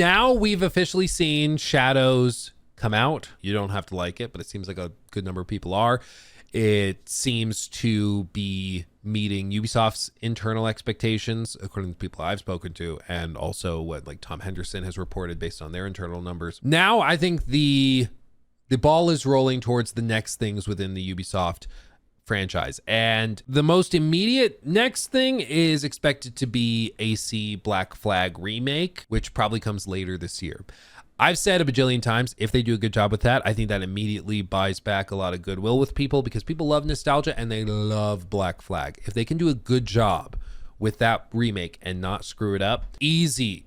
now we've officially seen Shadows come out. You don't have to like it, but it seems like a good number of people are. It seems to be meeting Ubisoft's internal expectations, according to people I've spoken to, and also what like Tom Henderson has reported based on their internal numbers. Now I think the ball is rolling towards the next things within the Ubisoft franchise. And the most immediate next thing is expected to be AC Black Flag Remake, which probably comes later this year. I've said a bajillion times, if they do a good job with that, I think that immediately buys back a lot of goodwill with people, because people love nostalgia and they love Black Flag. If they can do a good job with that remake and not screw it up, easy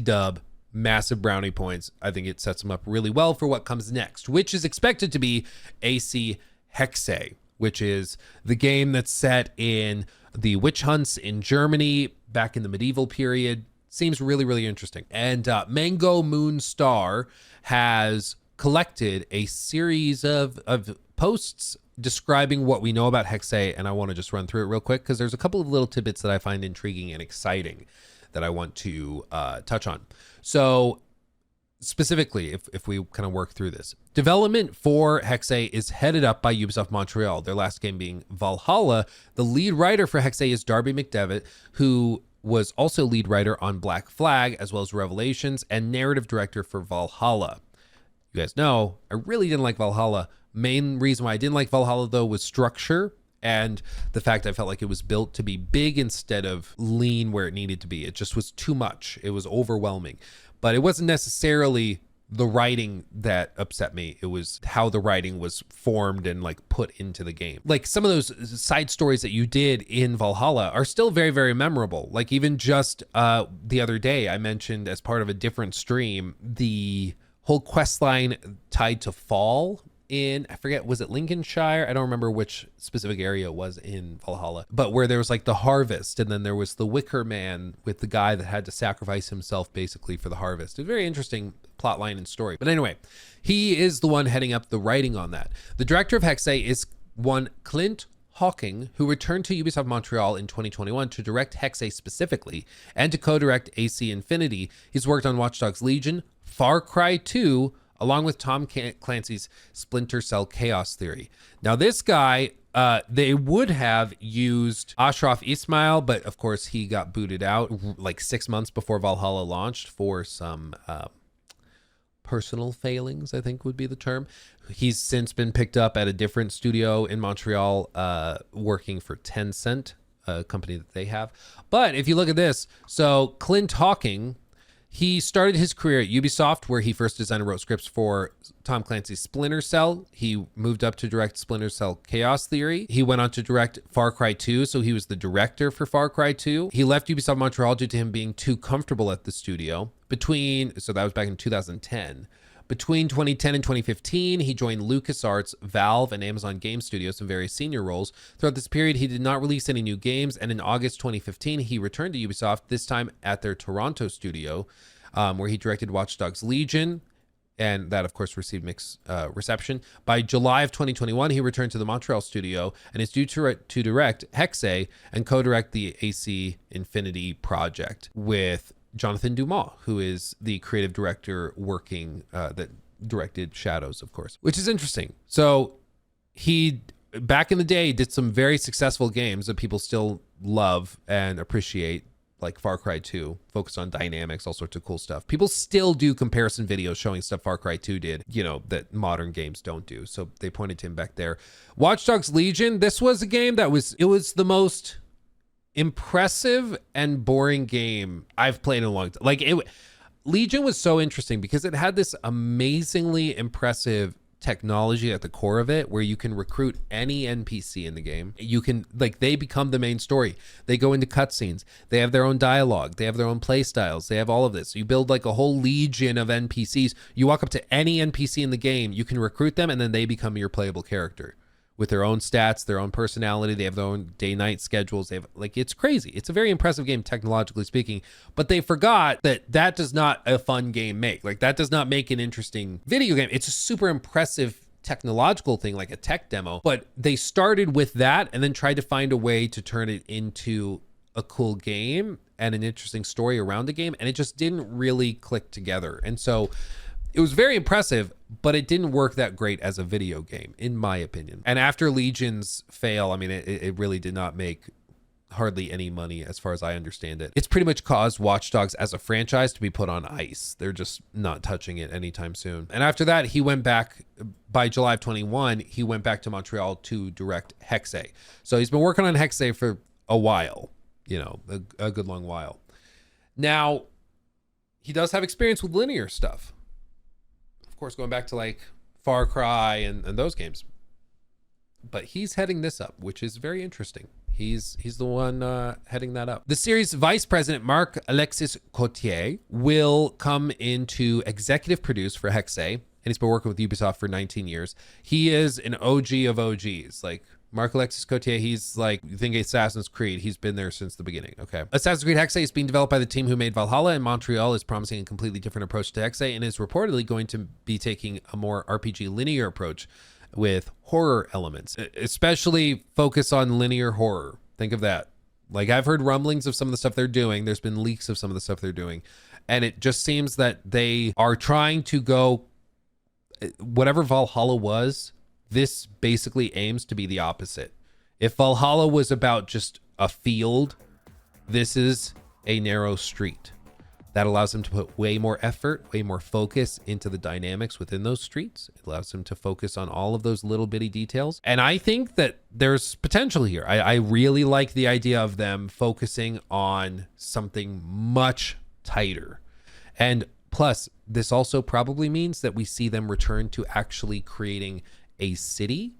dub, massive brownie points. I think it sets them up really well for what comes next, which is expected to be AC Hexe, which is the game that's set in the witch hunts in Germany back in the medieval period. Seems really, really interesting. And Mango Moon Star has collected a series of posts describing what we know about Hexe, and I want to just run through it real quick because there's a couple of little tidbits that I find intriguing and exciting that I want to touch on. So specifically, if we kind of work through this, development for Hexe is headed up by Ubisoft Montreal, their last game being Valhalla. The lead writer for Hexe is Darby McDevitt, who was also lead writer on Black Flag, as well as Revelations, and narrative director for Valhalla. You guys know, I really didn't like Valhalla. Main reason why I didn't like Valhalla, though, was structure and the fact I felt like it was built to be big instead of lean where it needed to be. It just was too much. It was overwhelming. But it wasn't necessarily the writing that upset me. It was how the writing was formed and like put into the game. Like some of those side stories that you did in Valhalla are still very, very memorable. Like even just the other day, I mentioned as part of a different stream, the whole quest line tied to fall in, I forget, was it Lincolnshire? I don't remember which specific area it was in Valhalla, but where there was like the harvest, and then there was the Wicker Man with the guy that had to sacrifice himself basically for the harvest. A very interesting plot line and story. But anyway, he is the one heading up the writing on that. The director of Hexe is one Clint Hocking, who returned to Ubisoft Montreal in 2021 to direct Hexe specifically and to co-direct AC Infinity. He's worked on Watch Dogs Legion, Far Cry 2, along with Tom Clancy's Splinter Cell Chaos Theory. Now this guy, they would have used Ashraf Ismail, but of course he got booted out like 6 months before Valhalla launched for some personal failings, I think would be the term. He's since been picked up at a different studio in Montreal, working for Tencent, a company that they have. But if you look at this, so Clint Hocking, he started his career at Ubisoft, where he first designed and wrote scripts for Tom Clancy's Splinter Cell. He moved up to direct Splinter Cell Chaos Theory. He went on to direct Far Cry 2, so he was the director for Far Cry 2. He left Ubisoft Montreal due to him being too comfortable at the studio. So that was back in 2010. Between 2010 and 2015, he joined LucasArts, Valve, and Amazon Game Studios in various senior roles. Throughout this period, he did not release any new games, and in August 2015, he returned to Ubisoft, this time at their Toronto studio, where he directed Watch Dogs Legion, and that, of course, received mixed reception. By July of 2021, he returned to the Montreal studio and is due to direct Hexe and co-direct the AC Infinity project with Jonathan Dumas, who is the creative director working, that directed Shadows, of course, which is interesting. So he, back in the day, did some very successful games that people still love and appreciate, like Far Cry 2, focused on dynamics, all sorts of cool stuff. People still do comparison videos showing stuff Far Cry 2 did, that modern games don't do. So they pointed to him back there. Watch Dogs Legion, this was a game that was the most impressive and boring game I've played in a long time. Legion was so interesting because it had this amazingly impressive technology at the core of it, where you can recruit any NPC in the game. You can, they become the main story. They go into cutscenes. They have their own dialogue. They have their own play styles. They have all of this. You build like a whole legion of NPCs. You walk up to any NPC in the game, you can recruit them, and then they become your playable character with their own stats, their own personality. They have their own day-night schedules. They have, it's crazy. It's a very impressive game, technologically speaking, but they forgot that does not a fun game make. That does not make an interesting video game. It's a super impressive technological thing, like a tech demo, but they started with that and then tried to find a way to turn it into a cool game. and an interesting story around the game, and it just didn't really click together. And so it was very impressive, but it didn't work that great as a video game, in my opinion. And after Legion's fail, I mean, it really did not make hardly any money as far as I understand it. It's pretty much caused Watch Dogs as a franchise to be put on ice. They're just not touching it anytime soon. And after that, he went back, by July of 21, he went back to Montreal to direct Hexe. So he's been working on Hexe for a while, you know, a good long while. Now, he does have experience with linear stuff. Of course, going back to like Far Cry and those games. But he's heading this up, which is very interesting. He's the one heading that up. The series vice president, Marc-Alexis Cotier, will come in to executive produce for Hexe, and he's been working with Ubisoft for 19 years. He is an OG of OGs. Like Marc-Alexis Cotier, he's like, you think Assassin's Creed, he's been there since the beginning, okay? Assassin's Creed Hexe is being developed by the team who made Valhalla, and Montreal is promising a completely different approach to Hexe, and is reportedly going to be taking a more RPG linear approach with horror elements, especially focus on linear horror. Think of that. Like, I've heard rumblings of some of the stuff they're doing. There's been leaks of some of the stuff they're doing. And it just seems that they are trying to go, whatever Valhalla was, this basically aims to be the opposite. If Valhalla was about just a field, this is a narrow street. That allows them to put way more effort, way more focus into the dynamics within those streets. It allows them to focus on all of those little bitty details. And I think that there's potential here. I really like the idea of them focusing on something much tighter. And plus, this also probably means that we see them return to actually creating a city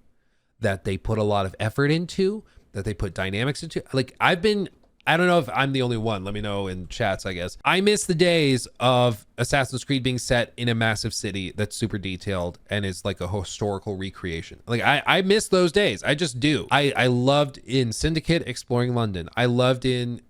that they put a lot of effort into, that they put dynamics into. Like, I don't know if I'm the only one. Let me know in chats, I guess. I miss the days of Assassin's Creed being set in a massive city that's super detailed and is like a historical recreation. Like, I miss those days. I just do. I loved in Syndicate exploring London. I loved in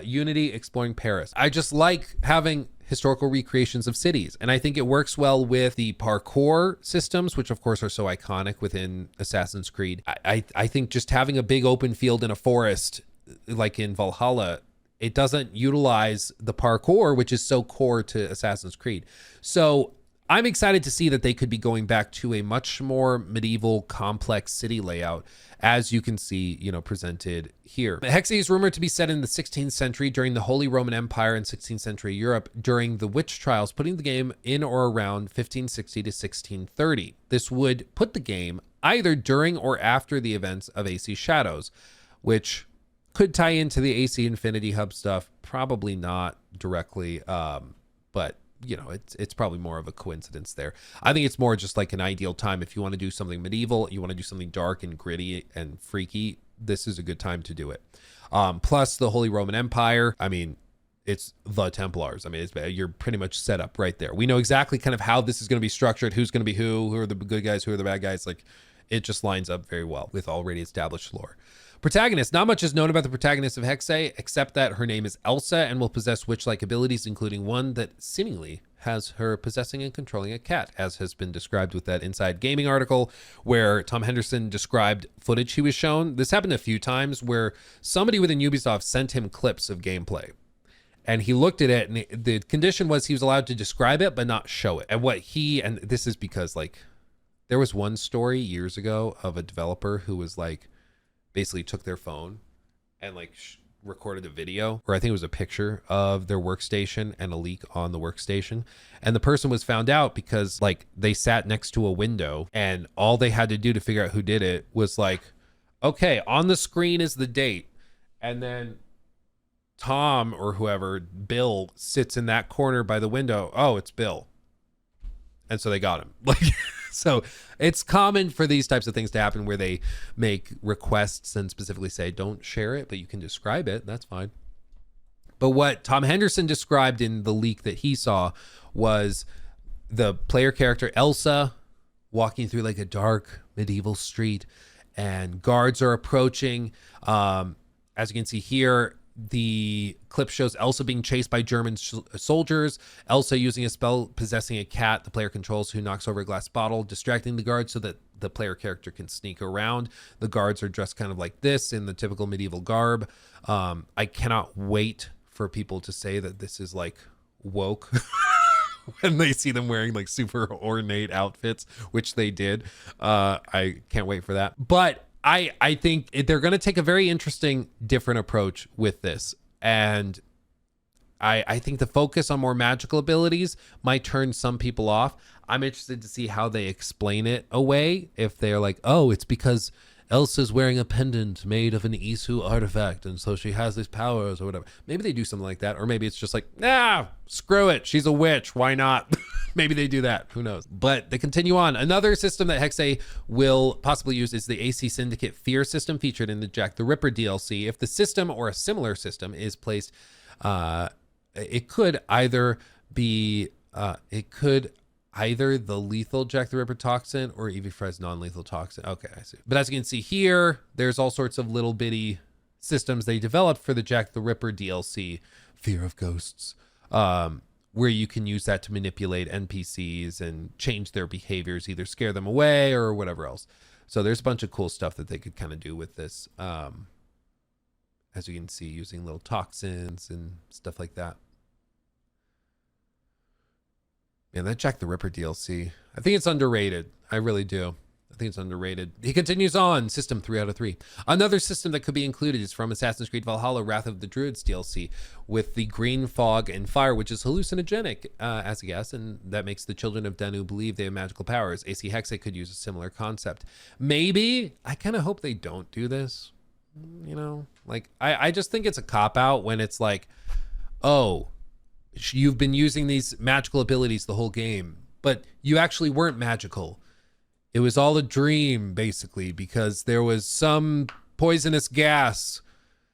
Unity exploring Paris. I just like having historical recreations of cities. And I think it works well with the parkour systems, which of course are so iconic within Assassin's Creed. I think just having a big open field in a forest, like in Valhalla, it doesn't utilize the parkour, which is so core to Assassin's Creed. So I'm excited to see that they could be going back to a much more medieval, complex city layout, as you can see, you know, presented here. Hexe is rumored to be set in the 16th century during the Holy Roman Empire in 16th century Europe during the witch trials, putting the game in or around 1560 to 1630. This would put the game either during or after the events of AC Shadows, which could tie into the AC Infinity Hub stuff. Probably not directly, but you know, it's probably more of a coincidence there. I think it's more just like an ideal time. If you want to do something medieval, you want to do something dark and gritty and freaky, this is a good time to do it. Plus the Holy Roman Empire, I mean, it's the Templars. I mean, you're pretty much set up right there. We know exactly kind of how this is going to be structured, who's going to be who are the good guys, who are the bad guys. Like, it just lines up very well with already established lore. Protagonist. Not much is known about the protagonist of Hexe, except that her name is Elsa and will possess witch-like abilities, including one that seemingly has her possessing and controlling a cat, as has been described with that Inside Gaming article where Tom Henderson described footage he was shown. This happened a few times where somebody within Ubisoft sent him clips of gameplay. And he looked at it, and the condition was he was allowed to describe it, but not show it. And this is because, like, there was one story years ago of a developer who was like, basically took their phone and like recorded a video, or I think it was a picture of their workstation and a leak on the workstation. And the person was found out because like they sat next to a window, and all they had to do to figure out who did it was like, okay, on the screen is the date. And then Tom or whoever, Bill, sits in that corner by the window. Oh, it's Bill. And so they got him. Like, so it's common for these types of things to happen where they make requests and specifically say, don't share it, but you can describe it. That's fine. But what Tom Henderson described in the leak that he saw was the player character Elsa walking through like a dark medieval street, and guards are approaching. As you can see here, the clip shows Elsa being chased by German soldiers. Elsa using a spell possessing a cat the player controls, who knocks over a glass bottle, distracting the guards so that the player character can sneak around. The guards are dressed kind of like this in the typical medieval garb. I cannot wait for people to say that this is like woke when they see them wearing like super ornate outfits, which they did. I can't wait for that. But I think they're going to take a very interesting, different approach with this. And I think the focus on more magical abilities might turn some people off. I'm interested to see how they explain it away. If they're like, oh, it's because Elsa's wearing a pendant made of an Isu artifact, and so she has these powers or whatever. Maybe they do something like that. Or maybe it's just like, nah, screw it. She's a witch. Why not? Maybe they do that. Who knows? But they continue on. Another system that Hexe will possibly use is the AC Syndicate Fear system featured in the Jack the Ripper DLC. If the system or a similar system is placed, it could either be, either the lethal Jack the Ripper toxin or Evie Frey's non-lethal toxin. Okay, I see. But as you can see here, there's all sorts of little bitty systems they developed for the Jack the Ripper DLC, Fear of Ghosts, where you can use that to manipulate NPCs and change their behaviors, either scare them away or whatever else. So there's a bunch of cool stuff that they could kind of do with this. As you can see, using little toxins and stuff like that. Man, that Jack the Ripper DLC, I think it's underrated. I really do. I think it's underrated. He continues on, system 3 out of 3. Another system that could be included is from Assassin's Creed Valhalla Wrath of the Druids DLC with the green fog and fire, which is hallucinogenic, as a guess, and that makes the children of Danu believe they have magical powers. AC Hexe could use a similar concept. Maybe, I kind of hope they don't do this. You know, like, I just think it's a cop-out when it's like, oh, you've been using these magical abilities the whole game, but you actually weren't magical. It was all a dream, basically, because there was some poisonous gas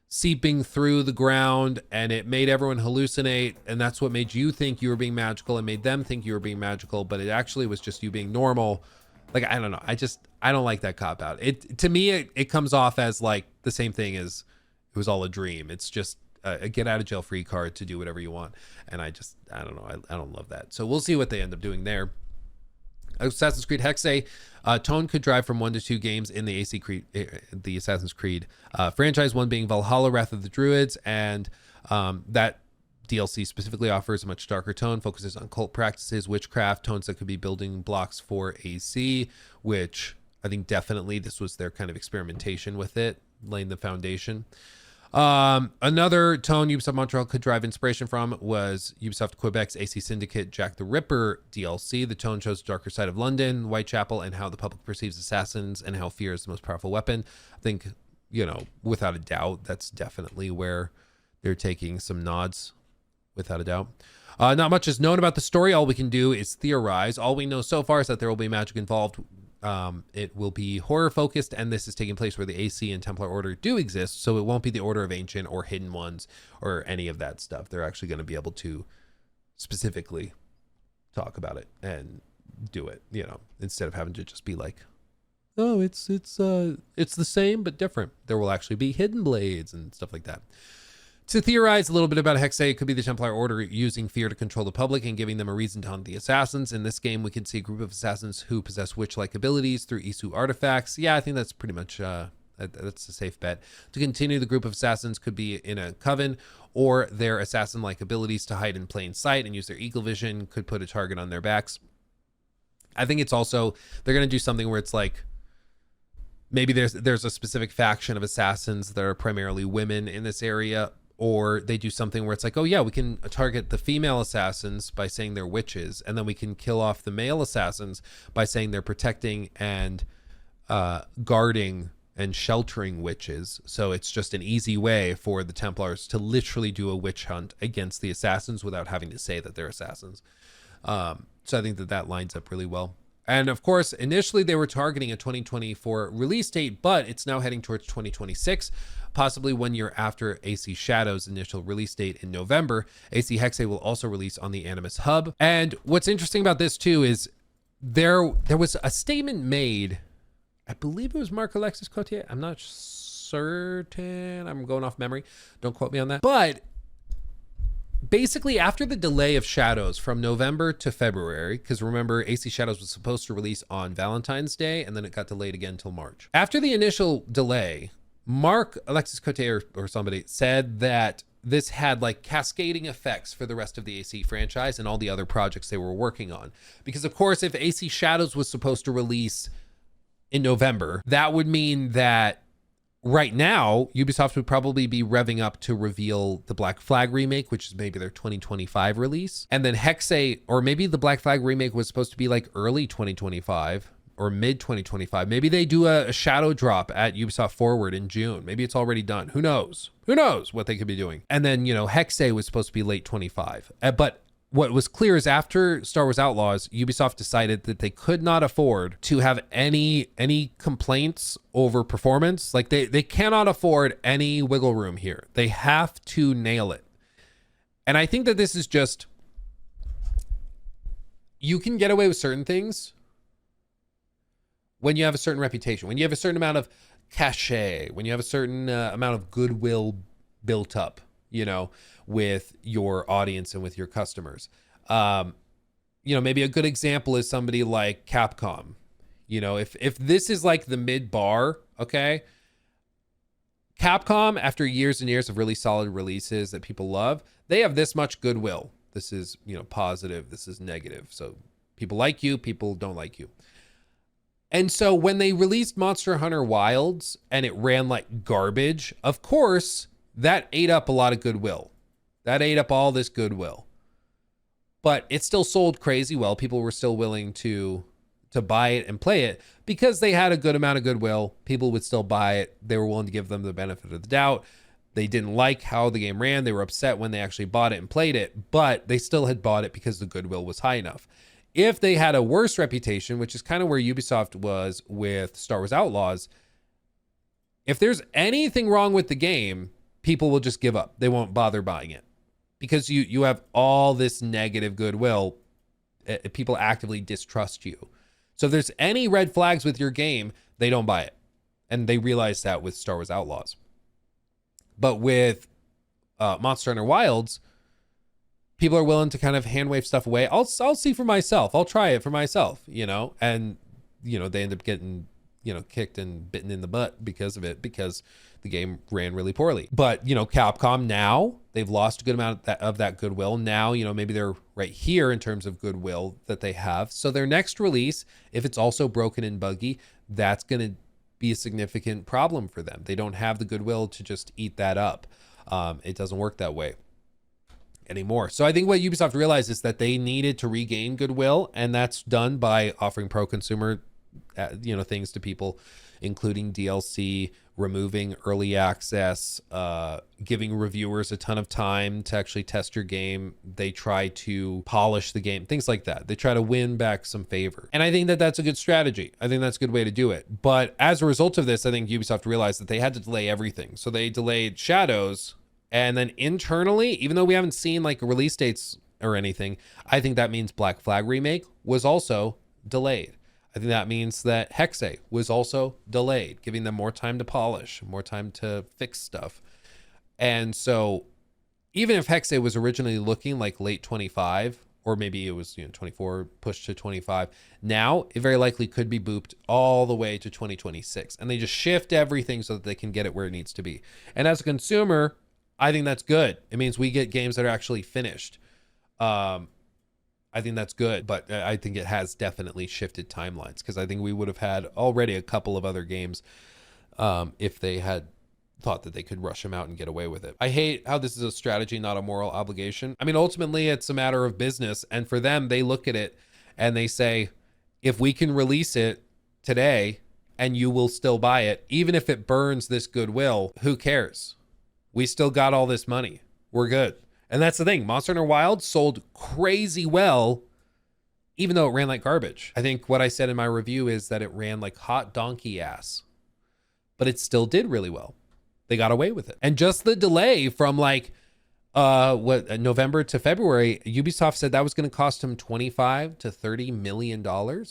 seeping through the ground and it made everyone hallucinate, and that's what made you think you were being magical and made them think you were being magical, but it actually was just you being normal. Like, I don't know. I don't like that cop out. To me, it comes off as like the same thing as it was all a dream. It's just a get out of jail free card to do whatever you want. And I don't know. I don't love that. So we'll see what they end up doing there. Assassin's Creed Hexe, Tone could drive from 1 to 2 games in the the Assassin's Creed franchise, one being Valhalla Wrath of the Druids, and that DLC specifically offers a much darker tone, focuses on cult practices, witchcraft, tones that could be building blocks for AC, which I think definitely this was their kind of experimentation with it, laying the foundation. Another tone Ubisoft Montreal could drive inspiration from was Ubisoft Quebec's AC Syndicate Jack the Ripper DLC. The tone shows the darker side of London, Whitechapel, and how the public perceives assassins and how fear is the most powerful weapon. I think, you know, without a doubt, that's definitely where they're taking some nods, without a doubt. Not much is known about the story. All we can do is theorize. All we know so far is that there will be magic involved. It will be horror focused, and this is taking place where the AC and Templar Order do exist, so it won't be the Order of Ancient or Hidden Ones or any of that stuff. They're actually going to be able to specifically talk about it and do it, you know, instead of having to just be like, oh, it's the same but different. There will actually be hidden blades and stuff like that. To theorize a little bit about Hexe, it could be the Templar Order using fear to control the public and giving them a reason to hunt the assassins. In this game, we can see a group of assassins who possess witch-like abilities through Isu artifacts. Yeah, I think that's pretty much, that's a safe bet. To continue, the group of assassins could be in a coven, or their assassin-like abilities to hide in plain sight and use their eagle vision could put a target on their backs. I think it's also, they're going to do something where it's like, maybe there's a specific faction of assassins that are primarily women in this area, or they do something where it's like, oh yeah, we can target the female assassins by saying they're witches, and then we can kill off the male assassins by saying they're protecting and guarding and sheltering witches. So it's just an easy way for the Templars to literally do a witch hunt against the assassins without having to say that they're assassins. So I think that lines up really well. And of course, initially they were targeting a 2024 release date, but it's now heading towards 2026, possibly 1 year after AC Shadow's initial release date in November. AC Hexe will also release on the Animus Hub. And what's interesting about this too is there was a statement made, I believe it was Marc Alexis Cotier, I'm not certain, I'm going off memory, don't quote me on that, but basically after the delay of Shadows from November to February, because remember AC Shadows was supposed to release on Valentine's Day and then it got delayed again till March. After the initial delay, Marc Alexis Cotier or somebody said that this had like cascading effects for the rest of the AC franchise and all the other projects they were working on. Because of course, if AC Shadows was supposed to release in November, that would mean that right now, Ubisoft would probably be revving up to reveal the Black Flag remake, which is maybe their 2025 release. And then Hexe, or maybe the Black Flag remake was supposed to be like early 2025 or mid 2025. Maybe they do a shadow drop at Ubisoft Forward in June. Maybe it's already done. Who knows? Who knows what they could be doing? And then, you know, Hexe was supposed to be late 25. But what was clear is after Star Wars Outlaws, Ubisoft decided that they could not afford to have any complaints over performance. Like they cannot afford any wiggle room here. They have to nail it. And I think that this is just, you can get away with certain things when you have a certain reputation, when you have a certain amount of cachet, when you have a certain amount of goodwill built up, you know, with your audience and with your customers. You know, maybe a good example is somebody like Capcom. You know, if this is like the mid bar, okay, Capcom, after years and years of really solid releases that people love, they have this much goodwill. This is, you know, positive. This is negative. So people like you, people don't like you. And so when they released Monster Hunter Wilds and it ran like garbage, of course, that ate up a lot of goodwill. That ate up all this goodwill. But it still sold crazy well. People were still willing to buy it and play it because they had a good amount of goodwill. People would still buy it. They were willing to give them the benefit of the doubt. They didn't like how the game ran. They were upset when they actually bought it and played it, but they still had bought it because the goodwill was high enough. If they had a worse reputation, which is kind of where Ubisoft was with Star Wars Outlaws, if there's anything wrong with the game, people will just give up. They won't bother buying it because you have all this negative goodwill. People actively distrust you. So if there's any red flags with your game, they don't buy it. And they realized that with Star Wars Outlaws. But with Monster Hunter Wilds, people are willing to kind of hand wave stuff away. I'll see for myself. I'll try it for myself, you know, and, you know, they end up getting, you know, kicked and bitten in the butt because of it, because the game ran really poorly. But, you know, Capcom now, they've lost a good amount of that goodwill. Now, you know, maybe they're right here in terms of goodwill that they have. So their next release, if it's also broken and buggy, that's going to be a significant problem for them. They don't have the goodwill to just eat that up. It doesn't work that way anymore. So I think what Ubisoft realized is that they needed to regain goodwill, and that's done by offering pro-consumer, you know, things to people, including DLC, removing early access, giving reviewers a ton of time to actually test your game. They try to polish the game, things like that. They try to win back some favor. And I think that that's a good strategy. I think that's a good way to do it. But as a result of this, I think Ubisoft realized that they had to delay everything. So they delayed Shadows. And then internally, even though we haven't seen like release dates or anything, I think that means Black Flag Remake was also delayed. I think that means that Hexe was also delayed, giving them more time to polish, more time to fix stuff. And so even if Hexe was originally looking like late 25, or maybe it was, you know, 24 pushed to 25, now it very likely could be booped all the way to 2026. And they just shift everything so that they can get it where it needs to be. And as a consumer, I think that's good. It means we get games that are actually finished. I think that's good, but I think it has definitely shifted timelines, because I think we would have had already a couple of other games if they had thought that they could rush them out and get away with it. I hate how this is a strategy, not a moral obligation. I mean, ultimately, it's a matter of business. And for them, they look at it and they say, if we can release it today and you will still buy it, even if it burns this goodwill, who cares? We still got all this money. We're good. And that's the thing. Monster Hunter Wilds sold crazy well, even though it ran like garbage. I think what I said in my review is that it ran like hot donkey ass, but it still did really well. They got away with it. And just the delay from like November to February, Ubisoft said that was going to cost them $25 to $30 million.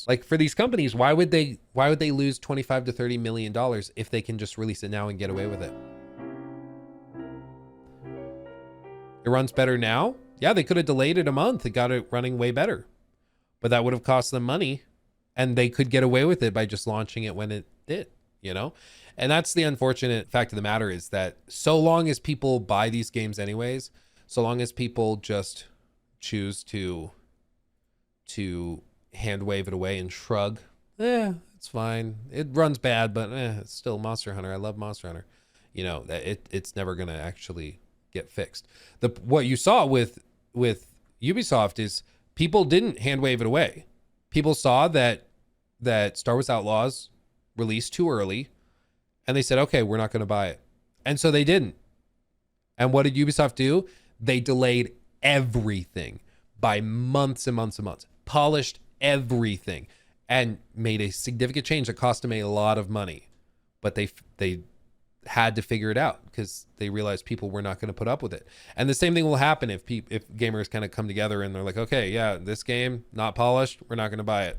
Like, for these companies, why would they lose $25 to $30 million if they can just release it now and get away with it? It runs better now. Yeah, they could have delayed it a month. It got it running way better, but that would have cost them money, and they could get away with it by just launching it when it did. you know? And that's the unfortunate fact of the matter, is that so long as people buy these games anyways, so long as people just choose to hand wave it away and shrug, it's fine. It runs bad, but it's still Monster Hunter. I love Monster Hunter. You know, it's never going to actually get fixed. What you saw with Ubisoft is people didn't hand wave it away. People saw that Star Wars Outlaws released too early, and they said, okay, we're not going to buy it. And so they didn't. And what did Ubisoft do? They delayed everything by months and months and months, polished everything, and made a significant change that cost them a lot of money. But they had to figure it out because they realized people were not going to put up with it. And the same thing will happen if gamers kind of come together and they're like, okay, yeah, this game not polished, we're not going to buy it.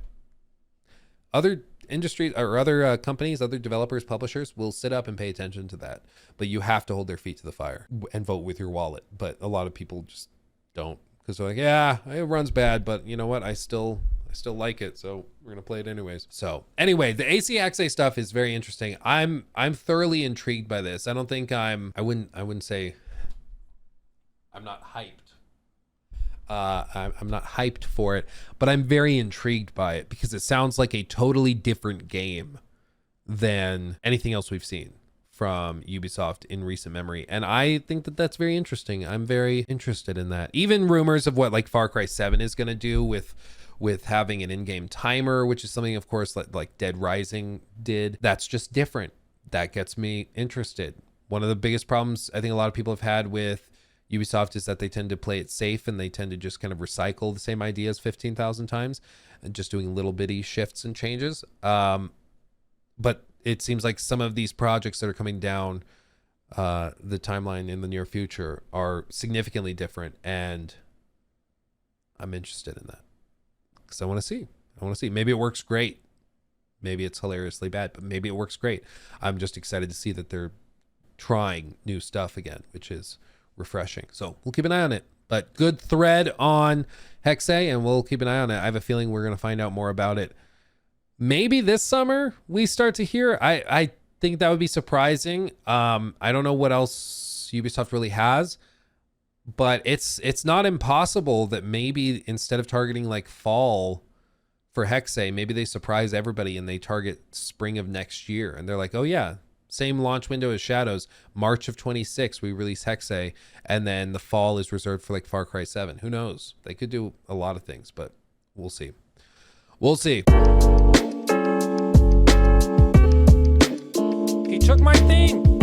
Other industries or other companies, other developers, publishers will sit up and pay attention to that, but you have to hold their feet to the fire and vote with your wallet. But a lot of people just don't, because they're like, yeah, it runs bad, but you know what, I still like it, so we're gonna play it anyways. So anyway, the AC Hexe stuff is very interesting. I'm thoroughly intrigued by this. I don't think I wouldn't say I'm not hyped. I'm not hyped for it, but I'm very intrigued by it because it sounds like a totally different game than anything else we've seen from Ubisoft in recent memory. And I think that that's very interesting. I'm very interested in that. Even rumors of what like Far Cry 7 is going to do with having an in-game timer, which is something, of course, like Dead Rising did. That's just different. That gets me interested. One of the biggest problems I think a lot of people have had with Ubisoft is that they tend to play it safe and they tend to just kind of recycle the same ideas 15,000 times and just doing little bitty shifts and changes. But it seems like some of these projects that are coming down the timeline in the near future are significantly different, and I'm interested in that because I want to see. Maybe it works great. Maybe it's hilariously bad, but maybe it works great. I'm just excited to see that they're trying new stuff again, which is refreshing. So we'll keep an eye on it. But good thread on Hexe, and we'll keep an eye on it. I have a feeling we're going to find out more about it. Maybe this summer we start to hear. I think that would be surprising. I don't know what else Ubisoft really has, but it's not impossible that maybe instead of targeting like fall for Hexe, maybe they surprise everybody and they target spring of next year. And they're like, oh yeah, same launch window as Shadows, March of 26, we release Hexe, and then the fall is reserved for like Far Cry 7. Who knows? They could do a lot of things, but we'll see. We'll see. He took my thing.